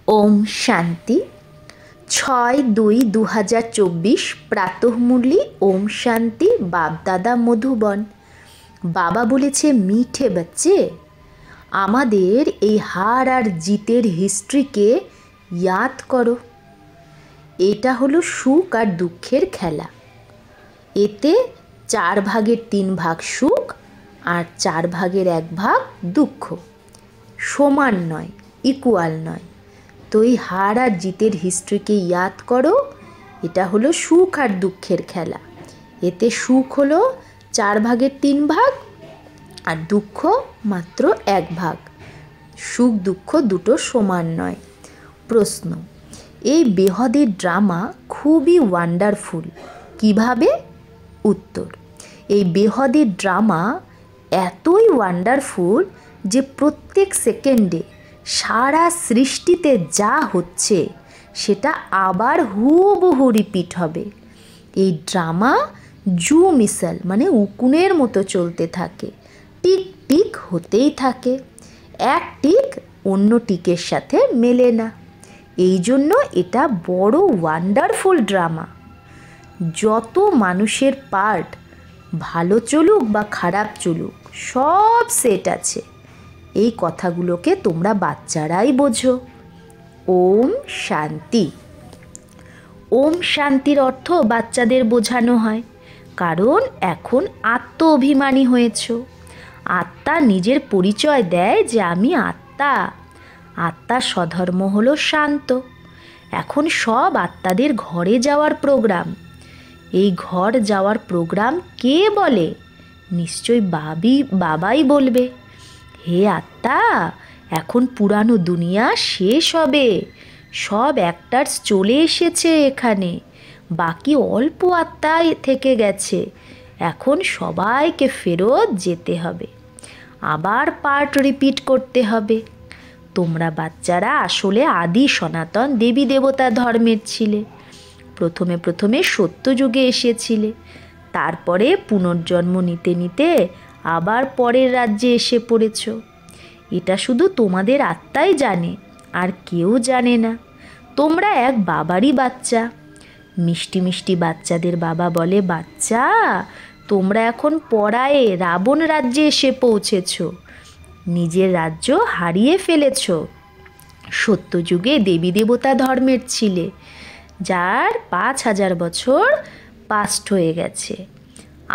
ওম শান্তি 6-2-2024 প্রাতঃমুরলি ওম শান্তি বাপদাদা মধুবন। বাবা বলেছে মিঠে বাচ্চে, আমাদের এই হার আর জিতের হিস্ট্রিকে ইয়াদ করো। এটা হলো সুখ আর দুঃখের খেলা। এতে 4 ভাগের 3 ভাগ সুখ আর 4 ভাগের 1 ভাগ দুঃখ। সমান নয়, ইকুয়াল নয়। তো এই হার আর জিতের হিস্ট্রিকে ইয়াদ করো। এটা হলো সুখ আর দুঃখের খেলা। এতে সুখ হলো 4 ভাগের 3 ভাগ আর দুঃখ মাত্র 1 ভাগ। সুখ দুঃখ দুটো সমান নয়। প্রশ্ন, এই বেহদের ড্রামা খুবই ওয়ান্ডারফুল। কিভাবে? উত্তর, এই বেহদের ড্রামা এতই ওয়ান্ডারফুল যে প্রত্যেক সেকেন্ডে সারা সৃষ্টিতে যা হচ্ছে সেটা আবার হুবহু রিপিট হবে। এই ড্রামা জু মিসাল মানে উকুনের মতো চলতে থাকে, টিক টিক হতেই থাকে। এক টিক অন্য টিকের সাথে মেলে না। এই জন্য এটা বড় ওয়ান্ডারফুল ড্রামা। যত মানুষের পার্ট ভালো চলুক বা খারাপ চলুক, সব সেট আছে। এই কথাগুলোকে তোমরা বাচ্চারাই বোঝো। ওম শান্তি। ওম শান্তির অর্থ বাচ্চাদের বোঝানো হয়, কারণ এখন আত্ম অভিমানী হয়েছ। আত্মা নিজের পরিচয় দেয় যে আমি আত্মা। আত্মার স্বধর্ম হলো শান্ত। এখন সব আত্মাদের ঘরে যাওয়ার প্রোগ্রাম। এই ঘর যাওয়ার প্রোগ্রাম কে বলে? নিশ্চয় বাবাই বলবে। হে আত্মা, এখন পুরানো দুনিয়া শেষ হবে। সব অ্যাক্টার্স চলে এসেছে এখানে, বাকি অল্প আত্মা থেকে গেছে। এখন সবাইকে ফেরত যেতে হবে, আবার পার্ট রিপিট করতে হবে। তোমরা বাচ্চারা আসলে আদি সনাতন দেবী দেবতা ধর্মের ছিলে। প্রথমে সত্যযুগে এসেছিলে, তারপরে পুনর্জন্ম নিতে নিতে আবার পরের রাজ্যে এসে পড়েছ। এটা শুধু তোমাদের আত্মাই জানে, আর কেউ জানে না। তোমরা এক বাবারই বাচ্চা। মিষ্টি মিষ্টি বাচ্চাদের বাবা বলে, বাচ্চা তোমরা এখন পরায়ে রাবণ রাজ্যে এসে পৌঁছেছ। নিজের রাজ্য হারিয়ে ফেলেছ। সত্যযুগে দেবী দেবতা ধর্মের ছিলে, যার 5000 বছর পাস্ট হয়ে গেছে।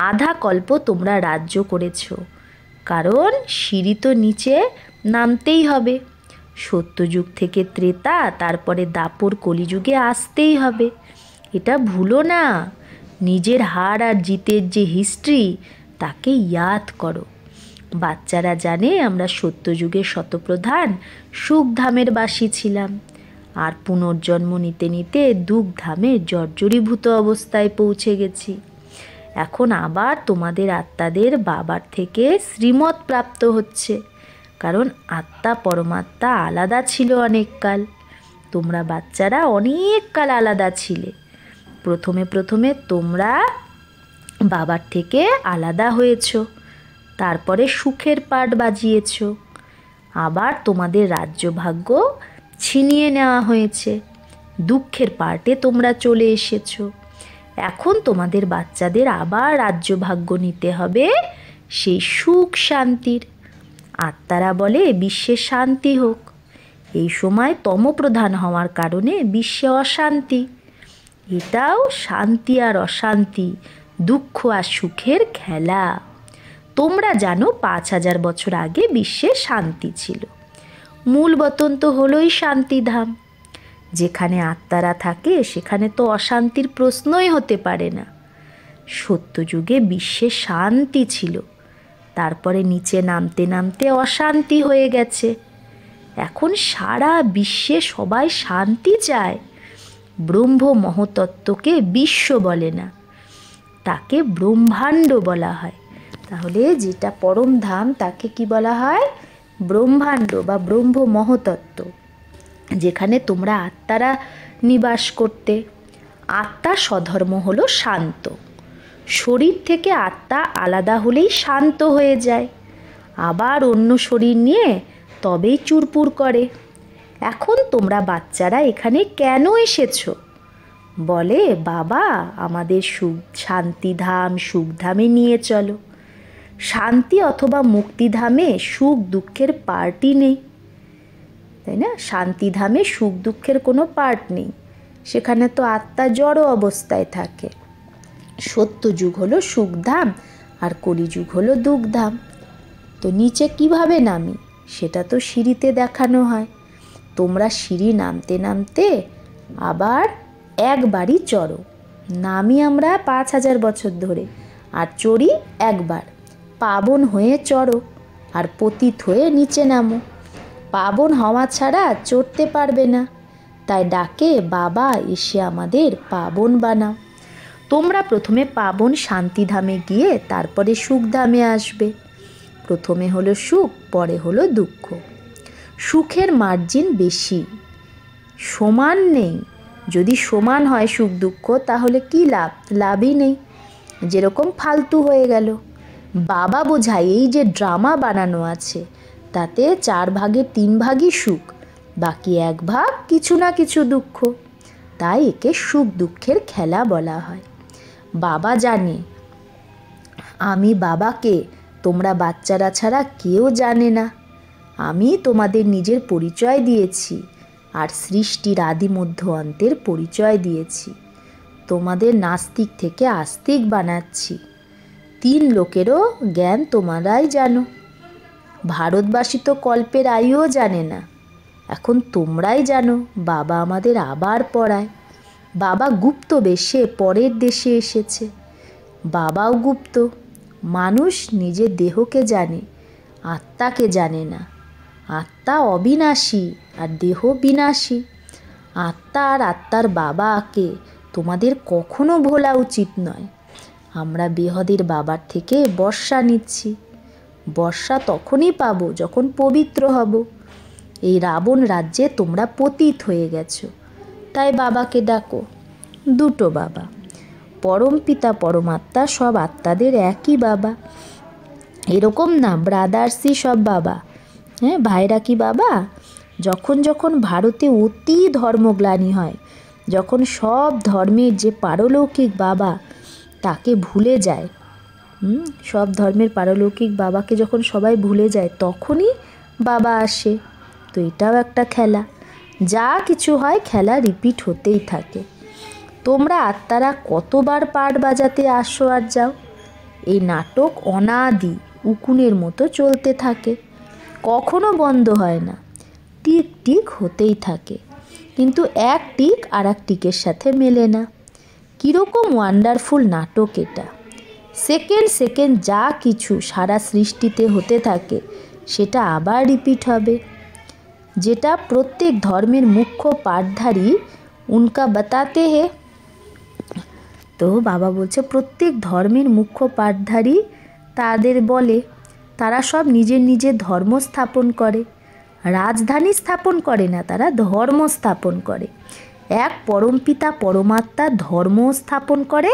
আধা কল্প তোমরা রাজ্য করেছ, কারণ সিঁড়ি তো নিচে নামতেই হবে। সত্যযুগ থেকে ত্রেতা, তারপরে দাপর কলিযুগে আসতেই হবে। এটা ভুলো না। নিজের হার আর জিতের যে হিস্ট্রি, তাকে ইয়াদ করো। বাচ্চারা জানে আমরা সত্যযুগের শতপ্রধান সুখধামের বাসী ছিলাম, আর পুনর্জন্ম নিতে নিতে দুঃখধামে জর্জরীভূত অবস্থায় পৌঁছে গেছি। এখন আবার তোমাদের আত্মাদের বাবার থেকে শ্রীমত প্রাপ্ত হচ্ছে, কারণ আত্মা পরমাত্মা আলাদা ছিল অনেক কাল। তোমরা বাচ্চারা অনেক কাল আলাদা ছিলে। প্রথমে তোমরা বাবার থেকে আলাদা হয়েছ, তারপরে সুখের পাট বাজিয়েছ। আবার তোমাদের রাজ্যভাগ্য ছিনিয়ে নেওয়া হয়েছে, দুঃখের পার্টে তোমরা চলে এসেছো। এখন তোমাদের বাচ্চাদের আবার রাজ্যভাগ্য নিতে হবে সেই সুখ শান্তির। আত্মারা বলে বিশ্বে শান্তি হোক। এই সময় তমপ্রধান হওয়ার কারণে বিশ্বে অশান্তি। এটাও শান্তি আর অশান্তি, দুঃখ আর সুখের খেলা। তোমরা জানো 5000 বছর আগে বিশ্বে শান্তি ছিল। মূল বতন তো হলোই শান্তিধাম। যেখানে আত্মারা থাকে সেখানে তো অশান্তির প্রশ্নই হতে পারে না। সত্যযুগে বিশ্বে শান্তি ছিল, তারপরে নিচে নামতে নামতে অশান্তি হয়ে গেছে। এখন সারা বিশ্বে সবাই শান্তি চায়। ব্রহ্ম মহতত্ত্বকে বিশ্ব বলে না, তাকে ব্রহ্মাণ্ড বলা হয়। তাহলে যেটা পরম ধাম তাকে কি বলা হয়? ব্রহ্মাণ্ড বা ব্রহ্ম মহতত্ত্ব, যেখানে তোমরা আত্মারা নিবাস করতে। আত্মার স্বধর্ম হলো শান্ত। শরীর থেকে আত্মা আলাদা হলেই শান্ত হয়ে যায়, আবার অন্য শরীর নিয়ে তবেই চুরপুর করে। এখন তোমরা বাচ্চারা এখানে কেন এসেছো? বলে, বাবা আমাদের শান্তিধাম সুখধামে নিয়ে চলো। শান্তি অথবা মুক্তিধামে সুখ দুঃখের পার্টই নেই, তাই না? শান্তিধামে সুখ দুঃখের কোনো পার্ট নেই, সেখানে তো আত্মা জড় অবস্থায় থাকে। সত্যযুগ হলো সুখধাম আর কলিযুগ হলো দুঃখধাম। তো নিচে কিভাবে নামি সেটা তো সিঁড়িতে দেখানো হয়। তোমরা সিঁড়ি নামতে নামতে আবার একবারই চড়ো। নামি আমরা 5000 বছর ধরে, আর চড়ি একবার। পাবন হয়ে চড়ো আর পতিত হয়ে নিচে নামো। পাবন হওয়া ছাড়া চড়তে পারবে না, তাই ডাকে, বাবা এসে আমাদের পাবন বানাও। তোমরা প্রথমে পাবন শান্তিধামে গিয়ে তারপরে সুখধামে আসবে। প্রথমে হলো সুখ, পরে হলো দুঃখ। সুখের মার্জিন বেশি, সমান নেই। যদি সমান হয় সুখ দুঃখ তাহলে কি লাভ? লাভই নেই, যেরকম ফালতু হয়ে গেল। বাবা বোঝায় এই যে ড্রামা বানানো আছে তাতে 4 ভাগের 3 ভাগই সুখ, বাকি 1 ভাগ কিছু না কিছু দুঃখ। তাই একে সুখ দুঃখের খেলা বলা হয়। বাবা জানে আমি বাবাকে তোমরা বাচ্চারা ছাড়া কেউ জানে না। আমি তোমাদের নিজের পরিচয় দিয়েছি আর সৃষ্টির আদি মধ্য অন্তের পরিচয় দিয়েছি। তোমাদের নাস্তিক থেকে আস্তিক বানাচ্ছি। 3 লোকেরও জ্ঞান তোমরাই জানো। ভারতবাসী তো কল্পের আয়ুও জানে না, এখন তোমরাই জানো। বাবা আমাদের আবার পড়ায়। বাবা গুপ্ত বেশে পরের দেশে এসেছে। বাবাও গুপ্ত। মানুষ নিজের দেহকে জানে, আত্মাকে জানে না। আত্মা অবিনাশী আর দেহ বিনাশী। আত্মা আর আত্মার বাবাকে তোমাদের কখনো ভোলা উচিত নয়। আমরা বেহদের বাবার থেকে বর্ষা নিচ্ছি। বর্ষা তখনই পাবো যখন পবিত্র হব। এই রাবণ রাজ্যে তোমরা পতিত হয়ে গেছো, তাই বাবাকে ডাকো। 2টো বাবা, পরম পিতা পরমাত্মা সব আত্মাদের একই বাবা। এরকম না ব্রাদার্সই সব বাবা, হ্যাঁ ভাইরা কি বাবা? যখন যখন ভারতে অতি ধর্মগ্লানি হয়, যখন সব ধর্মের যে পারলৌকিক বাবা তাকে ভুলে যায়, সব ধর্মের পারলৌকিক বাবাকে যখন সবাই ভুলে যায় তখনই বাবা আসে। তো এটাও একটা খেলা। যা কিছু হয় খেলা রিপিট হতেই থাকে। তোমরা আত্মারা কতবার পাট বাজাতে আসো আর যাও। এই নাটক অনাদি উকুনের মতো চলতে থাকে, কখনো বন্ধ হয় না। টিক টিক হতেই থাকে, কিন্তু এক টিক আর এক টিকের সাথে মেলে না। কীরকম ওয়ান্ডারফুল নাটক এটা! সেকেন্ড সেকেন্ড যা কিছু সারা সৃষ্টিতে হতে থাকে সেটা আবার রিপিট হবে। যেটা প্রত্যেক ধর্মের মুখ্য পাঠধারী উনকা বাতাতে হে। তো বাবা বলছে প্রত্যেক ধর্মের মুখ্য পাঠধারী তাদের বলে, তারা সব নিজের নিজের ধর্ম স্থাপন করে। রাজধানী স্থাপন করে না, তারা ধর্ম স্থাপন করে। এক পরমপিতা পরমাত্মা ধর্ম স্থাপন করে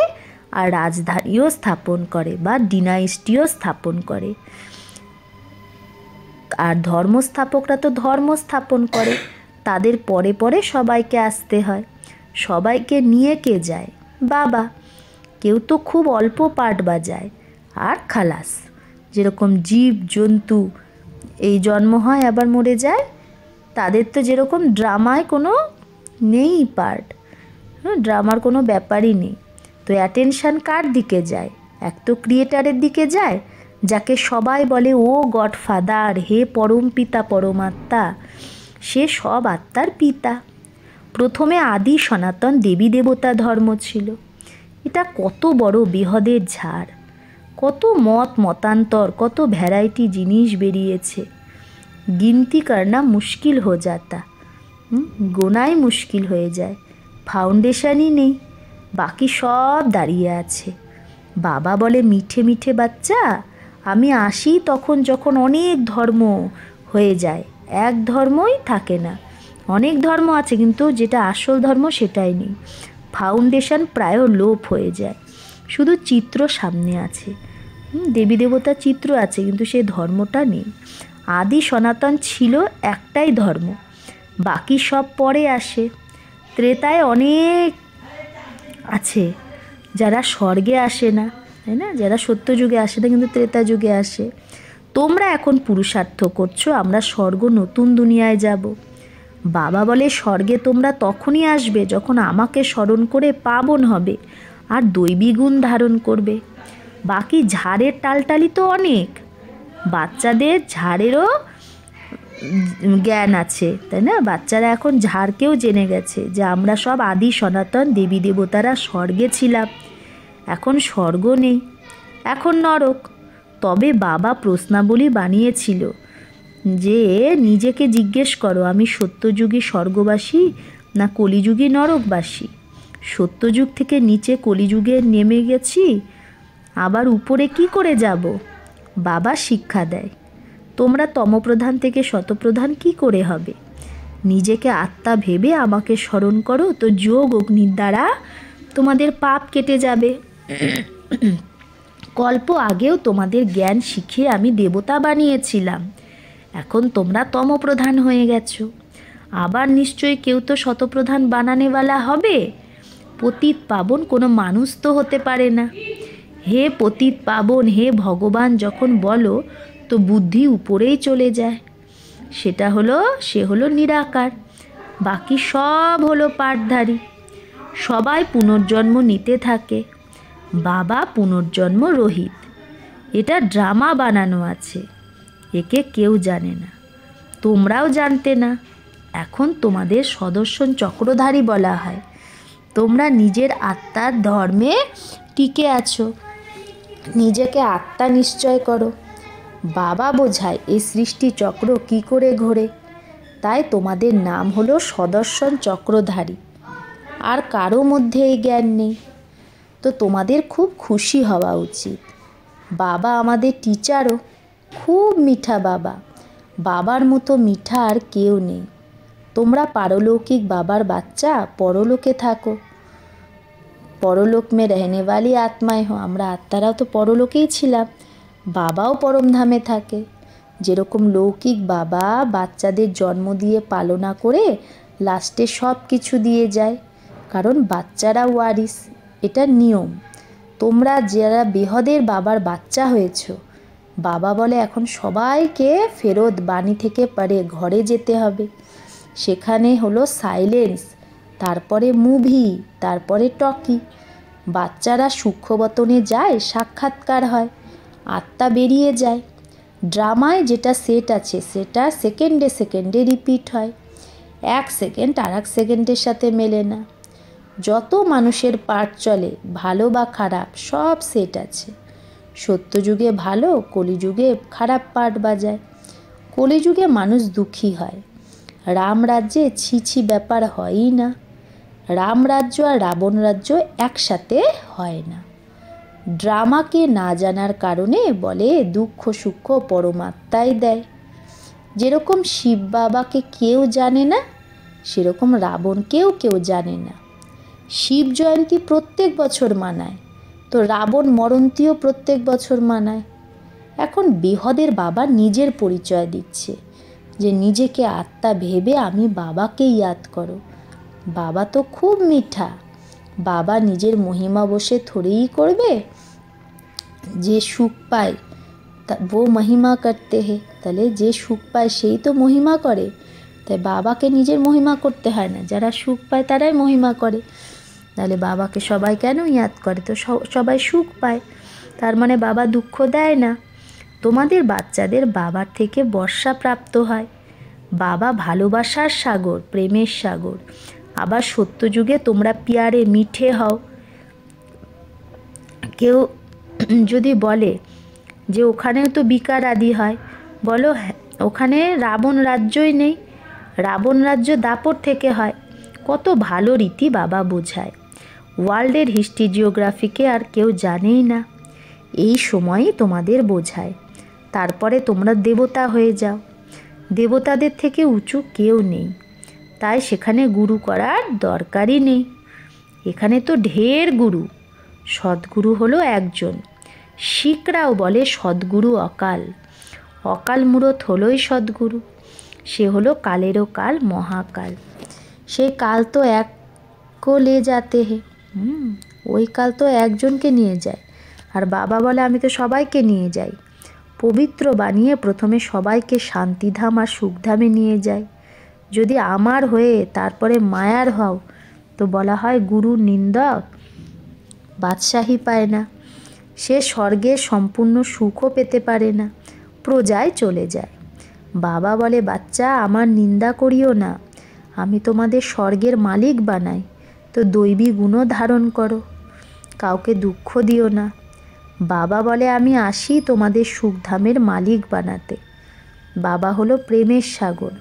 আর রাজধানীও স্থাপন করে বা ডিনাইস্টিও স্থাপন করে। আর ধর্মস্থাপকরা তো ধর্ম স্থাপন করে, তাদের পরে পরে সবাইকে আসতে হয়। সবাইকে নিয়ে কে যায়? বাবা। কেউ তো খুব অল্প পাট বাজায় আর খালাস। যেরকম জীব জন্তু এই জন্ম হয় আবার মরে যায়, তাদের তো যেরকম ড্রামায় কোনো নেই পার্ট, ড্রামার কোনো ব্যাপারই নেই। তো অ্যাটেনশান কার দিকে যায়? এক তো ক্রিয়েটারের দিকে যায়, যাকে সবাই বলে ও গডফাদার, হে পরম পিতা পরমাত্মা। সে সব আত্মার পিতা। প্রথমে আদি সনাতন দেবী দেবতা ধর্ম ছিল। এটা কত বড় বেহদের ঝাড়, কত মত মতান্তর, কত ভ্যারাইটি জিনিস বেরিয়েছে। গিনতি করনা মুশকিল হো যাতা, গোনাই মুশকিল হয়ে যায়। ফাউন্ডেশনই নেই, বাকি সব দাঁড়িয়ে আছে। বাবা বলে, মিঠে মিঠে বাচ্চা, আমি আসি তখন যখন অনেক ধর্ম হয়ে যায়, এক ধর্মই থাকে না। অনেক ধর্ম আছে কিন্তু যেটা আসল ধর্ম সেটাই নেই। ফাউন্ডেশন প্রায় লোপ হয়ে যায়, শুধু চিত্র সামনে আছে। দেবী দেবতার চিত্র আছে কিন্তু সে ধর্মটা নেই। আদি সনাতন ছিল একটাই ধর্ম, বাকি সব পরে আসে। ত্রেতায় অনেক আছে যারা স্বর্গে আসে না, তাই না, যারা সত্যযুগে আসে না কিন্তু ত্রেতা যুগে আসে। তোমরা এখন পুরুষার্থ করছো আমরা স্বর্গ নতুন দুনিয়ায় যাব। বাবা বলে স্বর্গে তোমরা তখনই আসবে যখন আমাকে স্মরণ করে পাবন হবে আর দৈবী গুণ ধারণ করবে। বাকি ঝাড়ের টালটালি তো অনেক, বাচ্চাদের ঝাড়েরও জ্ঞান আছে, তাই না, বাচ্চারা এখন ঝাড়কেও জেনে গেছে যে আমরা সব আদি সনাতন দেবী দেবতারা স্বর্গে ছিলাম, এখন স্বর্গ নেই, এখন নরক। তবে বাবা প্রশ্নাবলী বানিয়েছিল যে নিজেকে জিজ্ঞেস করো আমি সত্যযুগী স্বর্গবাসী না কলিযুগী নরকবাসী। সত্যযুগ থেকে নিচে কলিযুগে নেমে গেছি, আবার উপরে কি করে যাব? বাবা শিক্ষা দেয় তোমরা তমপ্রধান থেকে শতপ্রধান কি করে হবে? নিজেকে আত্মা ভেবে আমাকে স্মরণ করো, তো যোগ অগ্নির দ্বারা তোমাদের পাপ কেটে যাবে। কল্প আগেও তোমাদের জ্ঞান শিখিয়ে আমি দেবতা বানিয়েছিলাম, এখন তোমরা তমপ্রধান হয়ে গেছো, আবার নিশ্চয়ই কেউ তো শতপ্রধান বানানেওয়ালা হবে। পতিত পাবন কোনো মানুষ তো হতে পারে না। হে পতিত পাবন, হে ভগবান যখন বলো তো বুদ্ধি উপরেই চলে যায়, সে হলো নিরাকার, বাকি সব হলো পাঠধারী। সবাই পুনর্জন্ম নিতে থাকে, বাবা পুনর্জন্ম রহিত। এটা ড্রামা বানানো আছে, একে কেউ জানে না, তোমরাও জানতে না। এখন তোমাদের সদর্শন চক্রধারী বলা হয়। তোমরা নিজের আত্মার ধর্মে টিকে আছো, নিজেকে আত্মা নিশ্চয় করো। বাবা বোঝায় এই সৃষ্টি চক্র কি করে ঘোরে, তাই তোমাদের নাম হলো সদর্শন চক্রধারী। আর কারো মধ্যে এই জ্ঞান নেই, তো তোমাদের খুব খুশি হওয়া উচিত। বাবা আমাদের টিচারও, খুব মিঠা বাবা, বাবার মতো মিঠা আর কেউ নেই। তোমরা পারলৌকিক বাবার বাচ্চা, পরলোকে থাকো, পরলোক মে রহনে वाली आत्माएं हो। আমরা আত্মারাও তো পরলোকেই ছিলাম, বাবাও পরমধামে থাকে। যেরকম লৌকিক বাবা বাচ্চাদের জন্ম দিয়ে পালনা করে লাস্টে সব কিছু দিয়ে যায়, কারণ বাচ্চারা ওয়ারিস, এটা নিয়ম। তোমরা যারা বেহদের বাবার বাচ্চা হয়েছ, বাবা বলে এখন সবাইকে ফেরত বাণী থেকে পারে ঘরে যেতে হবে। সেখানে হলো সাইলেন্স, তারপরে মুভি, তারপরে টকি। বাচ্চারা সূক্ষ্মবতনে যায়, সাক্ষাৎকার হয়, আত্মা বেরিয়ে যায়। ড্রামায় যেটা সেট আছে সেটা সেকেন্ডে সেকেন্ডে রিপিট হয়, 1 সেকেন্ড আর 1 সেকেন্ডের সাথে মেলে না। যত মানুষের পার্ট চলে ভালো বা খারাপ সব সেট আছে। সত্যযুগে ভালো, কলিযুগে খারাপ পার্ট বাজায়। কলিযুগে মানুষ দুঃখী হয়, রাম রাজ্যে ছি ব্যাপার হয়ই না। রাম রাজ্য আর রাবণ রাজ্য একসাথে হয় না। ড্রামাকে না জানার কারণে বলে দুঃখ সুখ পরমাত্মাই দেয়। যেরকম শিব বাবাকে কেউ জানে না, সেরকম রাবণকেও কেউ জানে না। শিব জয়ন্তী প্রত্যেক বছর মানায়, তো রাবণ মরন্তীও প্রত্যেক বছর মানায়। এখন বেহদের বাবা নিজের পরিচয় দিচ্ছে যে নিজেকে আত্মা ভেবে আমি বাবাকে ইয়াদ করো। বাবা তো খুব মিঠা, বাবা নিজের মহিমা বসে থোড়েই করবে। যে সুখ পায় ও মহিমা করতে হে, তাহলে যে সুখ পায় সেই তো মহিমা করে, তাই বাবাকে নিজের মহিমা করতে হয় না, যারা সুখ পায় তারাই মহিমা করে। তাহলে বাবাকে সবাই কেন ইয়াদ করে? তো সবাই সুখ পায়, তার মানে বাবা দুঃখ দেয় না। তোমাদের বাচ্চাদের বাবার থেকে বর্ষা প্রাপ্ত হয়। বাবা ভালোবাসার সাগর, প্রেমের সাগর। আবার সত্যযুগে তোমরা পিয়ারে মিঠে হও। কেউ যদি বলে যে ওখানেও তো বিকার আদি হয়, বলো ওখানে রাবণ রাজ্যই নেই, রাবণ রাজ্য দাপর থেকে হয়। কত ভালো রীতি বাবা বোঝায়। ওয়ার্ল্ডের হিস্ট্রি জিওগ্রাফিকে আর কেউ জানেই না, এই সময়ই তোমাদের বোঝায়। তারপরে তোমরা দেবতা হয়ে যাও, দেবতাদের থেকে উঁচু কেউ নেই, তাই সেখানে গুরু করার দরকারই নেই। এখানে তো ঢের গুরু, সদ্গুরু হলো একজন। শিখরাও বলে সদ্গুরু অকাল, অকাল মূরত হলোই সদ্গুরু। সে হলো কালেরও কাল, মহাকাল। সেই কাল তো এক কো লে যাতে হে, ওই কাল তো একজনকে নিয়ে যায়। আর বাবা বলে আমি তো সবাইকে নিয়ে যাই। পবিত্র বানিয়ে প্রথমে সবাইকে শান্তিধাম আর সুখধামে নিয়ে যায়। যদি আমার হয়ে তারপরে মায়ার হও তো বলা হয় গুরুর নিন্দক, বাদশাহী পায় না, সে স্বর্গের সম্পূর্ণ সুখও পেতে পারে না, প্রজায় চলে যায়। বাবা বলে বাচ্চা আমার নিন্দা করিও না, আমি তোমাদের স্বর্গের মালিক বানাই, তো দৈবী গুণও ধারণ করো, কাউকে দুঃখ দিও না। বাবা বলে আমি আসি তোমাদের সুখধামের মালিক বানাতে। বাবা হলো প্রেমের সাগর,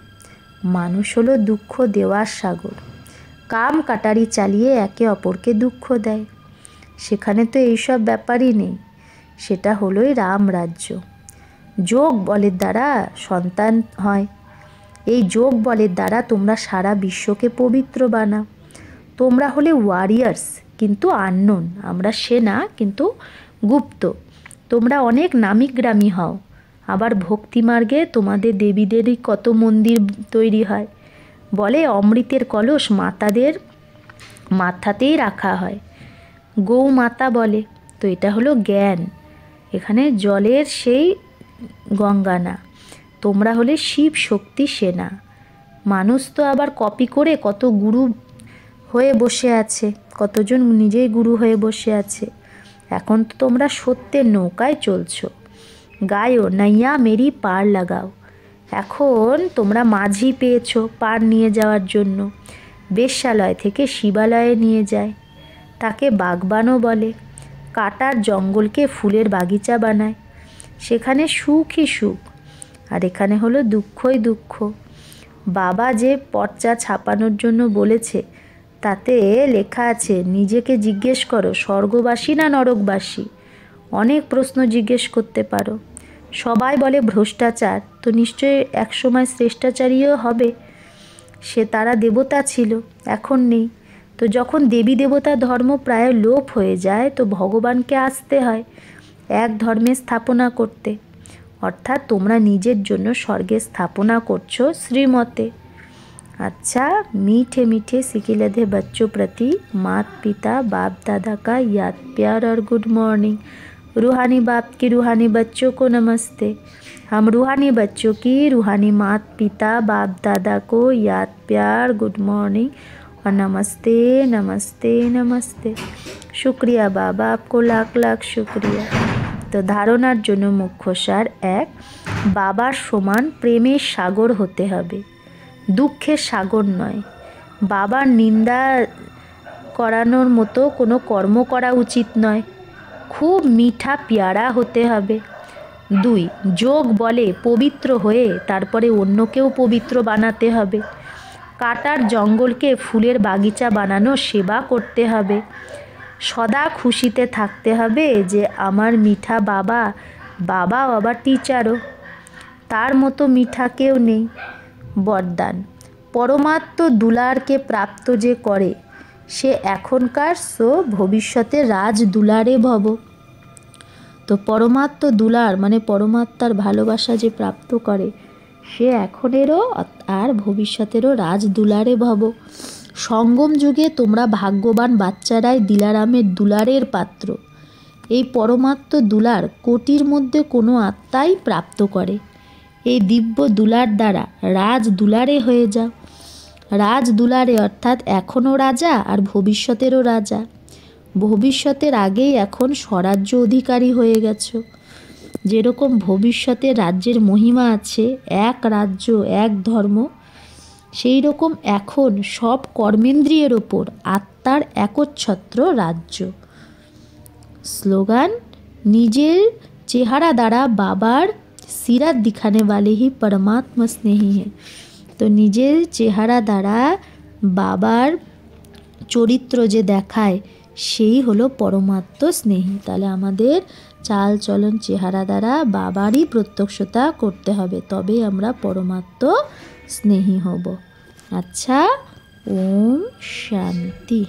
মানুষ হলো দুঃখ দেওয়ার সাগর। কাম কাটারি চালিয়ে একে অপরকে দুঃখ দেয়। সেখানে তো এইসব ব্যাপারই নেই, সেটা হলোই রামরাজ্য। যোগ বলের দ্বারা সন্তান হয়, এই যোগ বলের দ্বারা তোমরা সারা বিশ্বকে পবিত্র বানাও। তোমরা হলে ওয়ারিয়ার্স কিন্তু আননোন, আমরা সেনা কিন্তু গুপ্ত। তোমরা অনেক নামি গ্রামী হও, আবার ভক্তিমার্গে তোমাদের দেবীদেরই কত মন্দির তৈরি হয়। বলে অমৃতের কলস মাতাদের মাথাতেই রাখা হয়, গৌমাতা বলে। তো এটা হলো জ্ঞান, এখানে জলের সেই গঙ্গা না। তোমরা হলে শিব শক্তি সেনা। মানুষ তো আবার কপি করে কত গুরু হয়ে বসে আছে, কতজন নিজেই গুরু হয়ে বসে আছে। এখন তো তোমরা সত্যের নৌকায় চলছো, গায়ো নাইয়া মেরি পার লাগাও। এখন তোমরা মাঝি পেয়েছো পার নিয়ে যাওয়ার জন্য। বেশ্যালয় থেকে শিবালয়ে নিয়ে যায়, তাকে বাগবানও বলে। কাটার জঙ্গলকে ফুলের বাগিচা বানায়, সেখানে সুখই সুখ, আর এখানে হলো দুঃখই দুঃখ। বাবা যে পর্চা ছাপানোর জন্য বলেছে তাতে লেখা আছে নিজেকে জিজ্ঞেস করো স্বর্গবাসী না নরকবাসী। অনেক প্রশ্ন জিজ্ঞেস করতে পারো। সবাই বলে ভ্রষ্টাচার, তো নিশ্চয়ই একসময় শ্রেষ্টাচারীও হবে। সে তারা দেবতা ছিল, এখন নেই। তো যখন দেবী দেবতা ধর্ম প্রায় লোপ হয়ে যায় তো ভগবানকে আসতে হয় এক ধর্মে স্থাপনা করতে। অর্থাৎ তোমরা নিজের জন্য স্বর্গে স্থাপনা করছো শ্রীমতে। अच्छा मीठे मीठे सिकिलधे बच्चों प्रति माता पिता बाप दादा का याद प्यार और गुड मॉर्निंग। रूहानी बाप की रूहानी बच्चों को नमस्ते। हम रूहानी बच्चों की रूहानी माता पिता बाप दादा को याद प्यार गुड मॉर्निंग और नमस्ते नमस्ते नमस्ते। शुक्रिया बाबा, आपको लाख लाख शुक्रिया। तो धारणार जोन्नो मुख्य सार एक, बाबार समान प्रेमेर सागर होते हबे, दुःखेर सागर नय। बाबार निंदा करानोर मतो कोनो कर्म करा उचित नय। खूब मीठा पियारा होते हबे। 2 जोग बले पवित्र हये तारपरे अन्यकेও पवित्र बानाते हबे। काटार जंगलके फुलेर बागिचा बानानो सेवा करते हबे। सदा खुशीते थाकते हबे जे आमार मीठा बाबा, बाबा आबार टीचारो, तार मतो मीठा केउ नेই। बरदान परमात्म दुलारके प्राप्त जे करे से एखनकार सो भविष्यते राज दुलारे भव। तो परमात्म दुलार माने परमात्मार भालोबासा जे प्राप्त करे से एखनेरो और भविष्यतेरो राज दुलारे भव। संगम जुगे तोमरा भाग्यवान बाच्चाराई दिलारामेर दुलारेर पात्र। এই परमात्म दुलार कोटिर मध्य कोनो आत्माई प्राप्त करे। এই दिव्य दुलार द्वारा राज दुलारे हये जाओ। राज दुलारे अर्थात एखोनो राजा और भविष्यतेरो राजा। भविष्यतेर आगेई एखन स्वराज्य अधिकारी हये गेछो। जेरकम भविष्यते राज्येर महिमा आछे, एक राज्य एक धर्म, सेई रकम एखन सब कर्मेंद्रियेर ओपर आत्मार एकच्छत्र राज्य। स्लोगान निजेर चेहरा द्वारा बाबार सीरत दिखाने वाले ही परमात्मा स्नेही है। तो निजेर चेहरा द्वारा बाबार चरित्र जे देखाय सेई हलो परमात्म स्नेही। ताहले आमादेर चाल चलन चेहरा द्वारा बाबारই प्रत्यक्षता करते हबे, तबे आमरा परमात्म स्नेही हब। अच्छा, ओम शांति।